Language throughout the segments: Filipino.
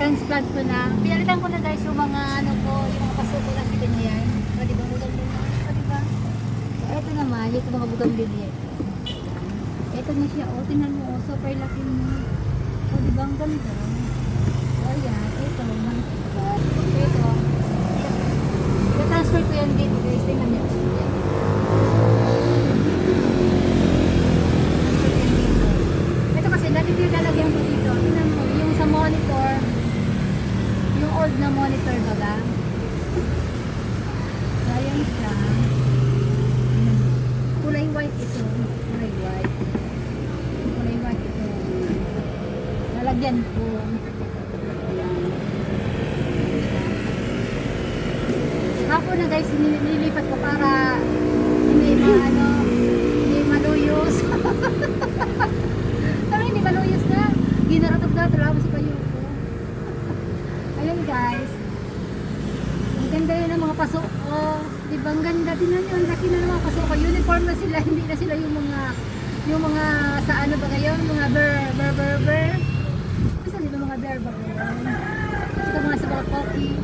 transplant ko na. Pinalitan ko na guys yung mga ano ko, yung mga paso ko lang, kita niyo yan. O diba, bugambilya. O diba? So, ito naman, yung mga bugambilya. Ito na siya, o tingnan mo, o super laki mo. O diba, ang ganda. O yan, ito, mantika. Ito. I-transfer ko yan dito guys, tingnan niyo. Ito kasi, dati lalagyan ko dito. Tingnan mo, yung sa monitor, yung old na monitor baga. Ayan siya. Kulay white ito. Kulay white. Kulay white ito. Lalagyan ko. Ayan. Hapon na guys, nililipat ko para hindi maluyos. Pero hindi maluyos na. Ginaratok na, talabas pa yun. Ayun guys. Ang ganda yun ng mga paso. Oh, di ba ang ganda din na yun. Laki na ng mga paso ko. Uniform na sila. Hindi na sila yung mga sa ano ba ngayon? Mga ber. Basta di ba mga ber ba ngayon? Ito mga sa mga coffee.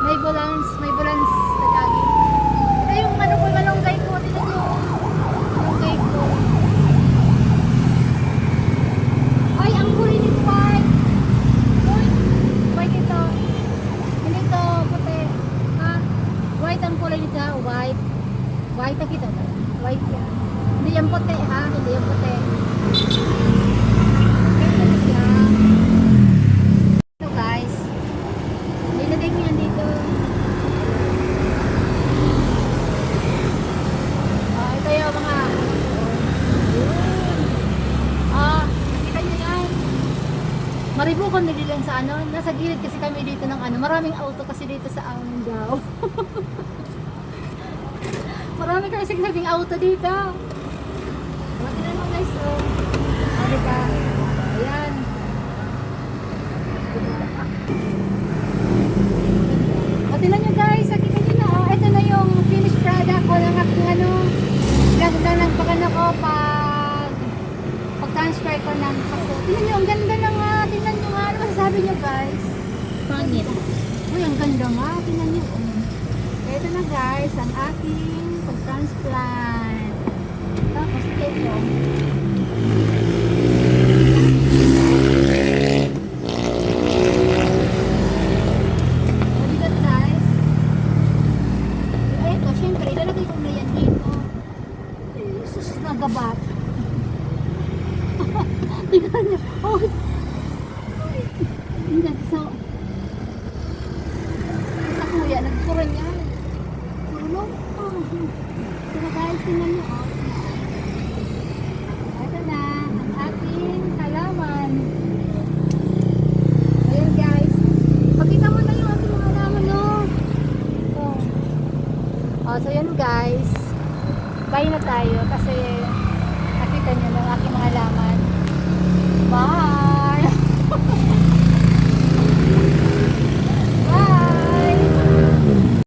May bulans na lagi. Ito yung ano ko, malunggay ko. Tignan nyo. Malunggay ko. Ay, ang kulay nito white. Uy, white ito. Hindi ito, puti. Ha? White ang kulay nito, white. White na kita. White yan. Hindi yan puti, ha? Hindi yan puti. Ito guys. Nilagay ko yan dito. Maribukon nila lang sa ano, nasa gilid kasi kami dito ng ano, maraming auto kasi dito sa amin daw. Marami kasi sabing auto dito. Tingnan mo guys, oh. O, diba? Ayan. O, tingnan nyo guys, nakita nyo na, oh. Ito na yung finished product ko ng aking ano, ganda ng pagano ko pag-transfer ko ng paso. Tingnan nyo, ang ganda ng tingnan nyo nga, ano masasabi nyo guys? Pangit. Uy, ang ganda nga, tingnan nyo. Ito na guys, ang aking pag-transplant. Tapos ito. Mabigat guys. Ito, syempre, ilalagay ko na yan dito. Jesus, nagabat. Tingnan nyo. Oh. So,